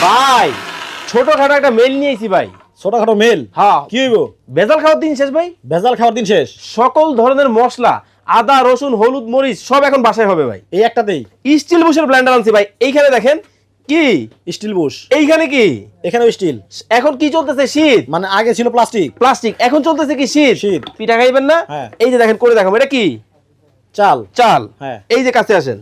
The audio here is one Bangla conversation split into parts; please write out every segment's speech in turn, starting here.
ভাই ছোটখাটো একটা মেল নিয়েছি ভাই। ছোটখাটো মেল? হ্যাঁ। কি হইব? ভেজাল খাওয়ার দিন শেষ ভাই। ভেজাল খাওয়ার দিন শেষ। সকল ধরনের মশলা, আদা রসুন হলুদ মরিচ সব এখন বাসায় হবে ভাই। এই একটাতেই স্টিল বুশের ব্লেন্ডার আনছি ভাই। এইখানে দেখেন কি স্টিল বুশ, এইখানে কি এখানেও স্টিল। এখন কি চলতেছে? শীত। মানে আগে ছিল প্লাস্টিক। প্লাস্টিক, এখন চলতেছে কি? শীত। শীত। পিঠা খাইবেন না? হ্যাঁ। এই যে দেখেন করে দেখাবো, এটা কি? চাল। চাল। হ্যাঁ। এই যে কাছে আসেন,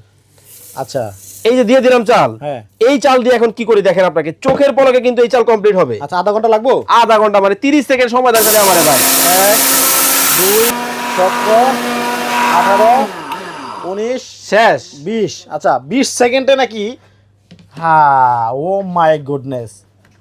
আচ্ছা। এই যে দিয়ে দিলাম চাল। হ্যাঁ। এই চাল দিয়ে এখন কি করে দেখেন, আপনাকে চোখের পলকে কিন্তু এই চাল কমপ্লিট হবে। আচ্ছা, আধা ঘন্টা লাগবো? আধা ঘন্টা মানে 30 সেকেন্ড সময় লাগবে আমারে ভাই। 1 2 17 18 19 শেষ। 20। আচ্ছা 20 সেকেন্ডে নাকি? হ্যাঁ, ও মাই গুডনেস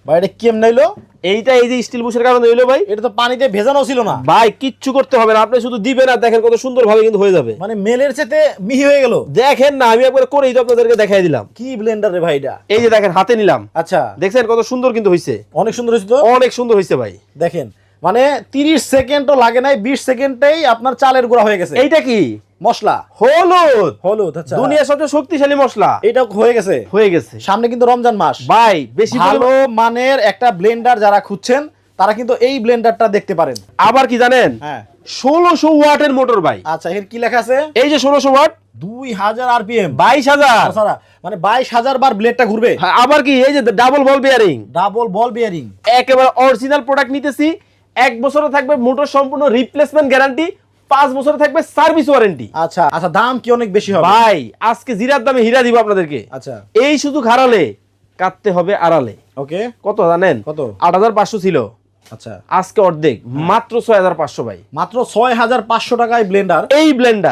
ভাই, এটা কেমন হইলো? এইটা এই যে স্টিল বুশের কারণে হইলো ভাই। এটা তো পানিতে ভেজানো ছিল না ভাই কিচ্ছু করতে হবে না, আপনি শুধু দিবেন আর দেখেন কত সুন্দর ভাবে কিন্তু হয়ে যাবে। মানে মেলের সাথে মিহি হয়ে গেল। দেখেন না, আমি একবার করেই তো আপনাদেরকে দেখাই দিলাম। কি ব্লেন্ডার রে ভাই এটা? এই যে দেখেন হাতে নিলাম। আচ্ছা, দেখছেন কত সুন্দর কিন্তু হইছে। অনেক সুন্দর হয়েছে তো। অনেক সুন্দর হইছে ভাই। দেখেন মানে 30 সেকেন্ডও লাগে নাই, 20 সেকেন্ডেই আপনার চালের গুঁড়া হয়ে গেছে। এইটা কি? মশলা। হলুদ। হলুদ। আচ্ছা, দুনিয়ার সবচেয়ে শক্তিশালী মশলা। এটা হয়ে গেছে। হয়ে গেছে। সামনে কিন্তু রমজান মাস ভাই বেশি ভালো মানের একটা ব্লেন্ডার যারা খুঁজছেন তারা কিন্তু এই ব্লেন্ডারটা দেখতে পারেন। আবার কি জানেন? হ্যাঁ। 1600 ওয়াটের মোটর ভাই। আচ্ছা, এর কি লেখা আছে? এই যে 1600 ওয়াট, 2000 আরপিএম, 22000। মানে 22000 বার ব্লেডটা ঘুরবে। হ্যাঁ, আবার কি? এই যে ডাবল বল বিয়ারিং, ডাবল বল বিয়ারিং। একেবারে অরিজিনাল প্রোডাক্ট নিতেছি। 1 বছরে থাকবে মোটর সম্পূর্ণ রিপ্লেসমেন্ট গ্যারান্টি, 5 বছরে থাকবে সার্ভিস ওয়ারেন্টি। আচ্ছা আচ্ছা, দাম কি অনেক বেশি হবে? ভাই আজকে জিরার দামে হীরা দিব আপনাদেরকে। আচ্ছা, এই শুধু খাড়ালে কাটতে হবে আড়ালে। ওকে। কত জানেন? কত? 8500 ছিল, আচ্ছা, আজকে অর্ধেক, মাত্র 6500 ভাই। মাত্র 6500 টাকায় ব্লেন্ডার। এই ব্লেন্ডার